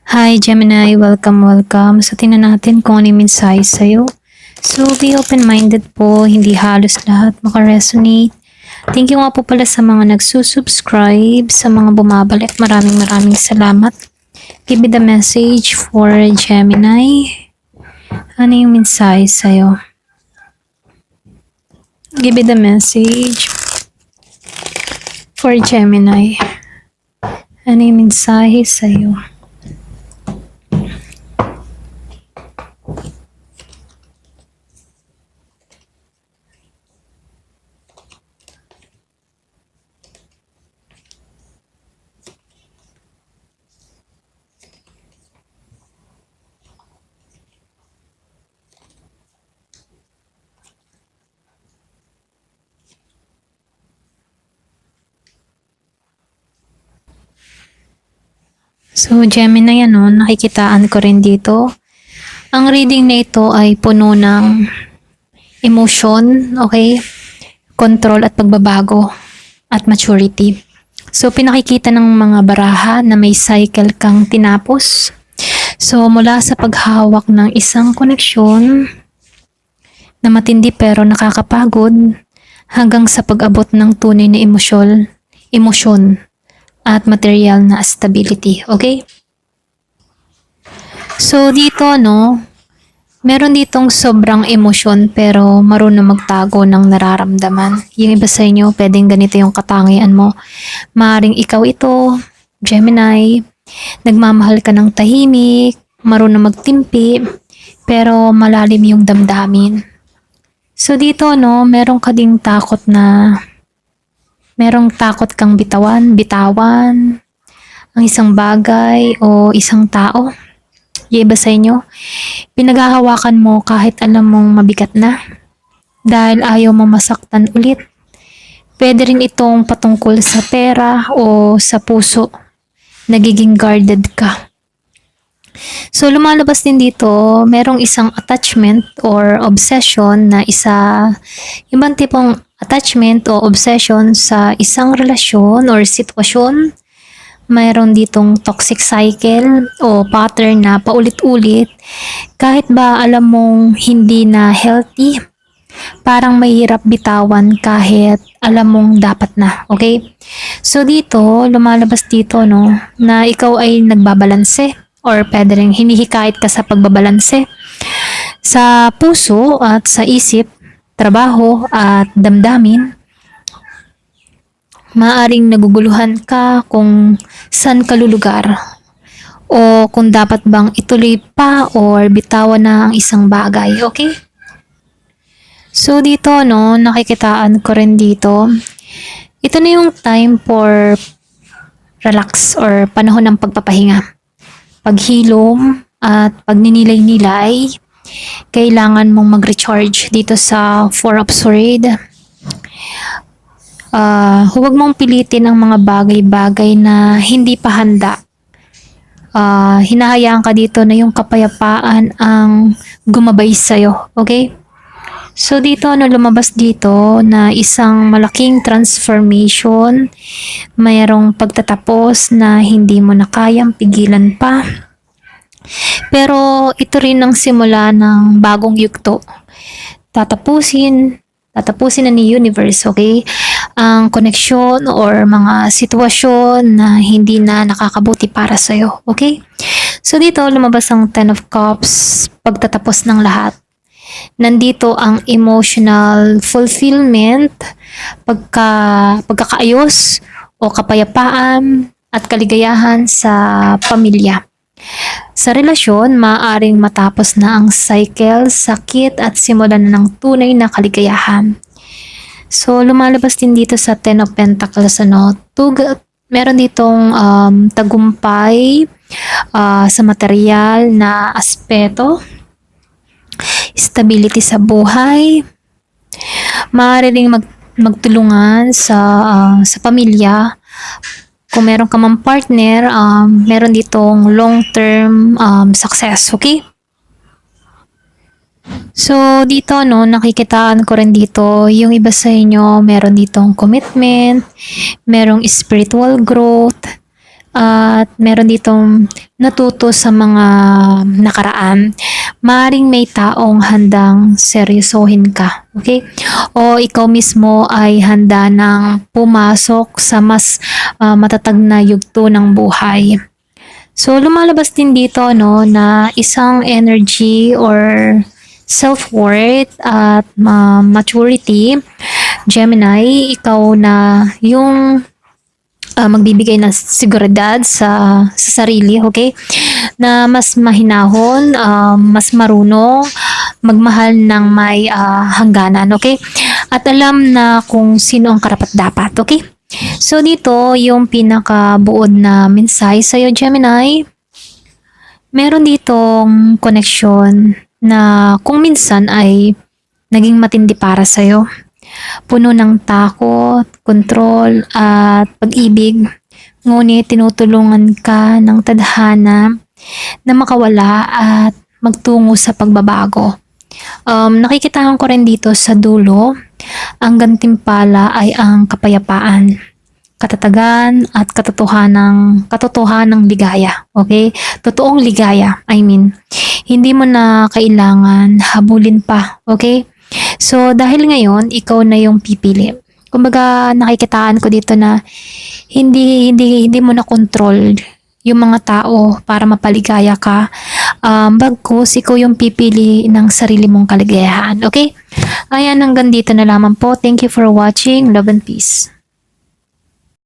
Hi Gemini, welcome. So tingnan natin kung ano yung mensahe sa'yo. So be open-minded po, hindi halos lahat makaresonate. Thank you nga po pala sa mga nagsusubscribe, sa mga bumabalik. Maraming salamat. Give me the message for Gemini. Ano yung mensahe sa'yo? Give me the message for Gemini. Ano yung mensahe sa'yo? So, Gemini, nakikitaan ko rin dito. Ang reading na ito ay puno ng emotion, okay? Control at pagbabago at maturity. So, pinakikita ng mga baraha na may cycle kang tinapos. So, mula sa paghawak ng isang koneksyon na matindi pero nakakapagod hanggang sa pag-abot ng tunay na emosyon at material na stability. Okay? So, dito, meron ditong sobrang emosyon pero marunong magtago ng nararamdaman. Yung iba sa inyo, pwedeng ganito yung katangian mo. Maaring ikaw ito, Gemini, nagmamahal ka ng tahimik, marunong magtimpi, pero malalim yung damdamin. So, dito, meron ka ding merong takot kang bitawan, ang isang bagay o isang tao. Yung iba sa inyo, pinaghahawakan mo kahit alam mong mabigat na dahil ayaw mo masaktan ulit. Pwede rin itong patungkol sa pera o sa puso. Nagiging guarded ka. So lumalabas din dito, merong isang attachment or obsession na ibang tipong attachment o obsession sa isang relasyon or sitwasyon. Mayroon ditong toxic cycle o pattern na paulit-ulit kahit ba alam mong hindi na healthy. Parang mahirap bitawan kahit alam mong dapat na, okay? So dito, lumalabas dito na ikaw ay nagbabalanse or pwede rin hinihikayat ka sa pagbabalanse sa puso at sa isip, trabaho at damdamin. Maaring naguguluhan ka kung saan ka lulugar o kung dapat bang ituloy pa or bitawan na ang isang bagay, okay? So dito, nakikitaan ko rin dito. Ito na yung time for relax or panahon ng pagpapahinga. Paghilom at pagninilay-nilay, kailangan mong mag-recharge dito sa Four of Swords. Huwag mong pilitin ang mga bagay-bagay na hindi pa handa. Hinahayaan ka dito na yung kapayapaan ang gumabay sa'yo. Okay? So dito, lumabas dito na isang malaking transformation. Mayroong pagtatapos na hindi mo na kayang pigilan pa. Pero ito rin ang simula ng bagong yugto. Tatapusin na ni universe, okay? Ang koneksyon or mga sitwasyon na hindi na nakakabuti para sa'yo, okay? So dito, lumabas ang Ten of Cups, pagtatapos ng lahat. Nandito ang emotional fulfillment, pagkakaayos o kapayapaan at kaligayahan sa pamilya. Sa relasyon, maaaring matapos na ang cycle, sakit at simulan na ng tunay na kaligayahan. So, lumalabas din dito sa Ten of Pentacles, meron ditong tagumpay sa material na aspeto, stability sa buhay, maaari ring magtulungan sa pamilya. Kung meron ka mang partner, meron ditong long-term success, okay? So, dito, nakikitaan ko rin dito, yung iba sa inyo, meron ditong commitment, merong spiritual growth, at meron ditong natuto sa mga nakaraan, maring may taong handang seryosohin ka. Okay? O ikaw mismo ay handa ng pumasok sa mas matatag na yugto ng buhay. So, lumalabas din dito, no, na isang energy or self-worth at maturity. Gemini, ikaw na yung magbibigay ng seguridad sa sarili, okay? Na mas mahinahon, mas marunong, magmahal ng may hangganan, okay? At alam na kung sino ang karapat-dapat, okay? So dito, yung pinakabuod na mensahe sa'yo, Gemini, meron ditong connection na kung minsan ay naging matindi para sa'yo. Puno ng takot, kontrol, at pag-ibig. Ngunit tinutulungan ka ng tadhana na makawala at magtungo sa pagbabago. Nakikitahan ko rin dito sa dulo, ang gantimpala ay ang kapayapaan, katatagan at katotohanang ligaya. Okay? Totoong ligaya, I mean. Hindi mo na kailangan habulin pa. Okay? So, dahil ngayon, ikaw na yung pipili. Kumbaga, nakikitaan ko dito na hindi mo na control yung mga tao para mapaligaya ka. Bagkus, ikaw yung pipili ng sarili mong kaligayahan. Okay? Ayan, hanggang dito na lamang po. Thank you for watching. Love and peace.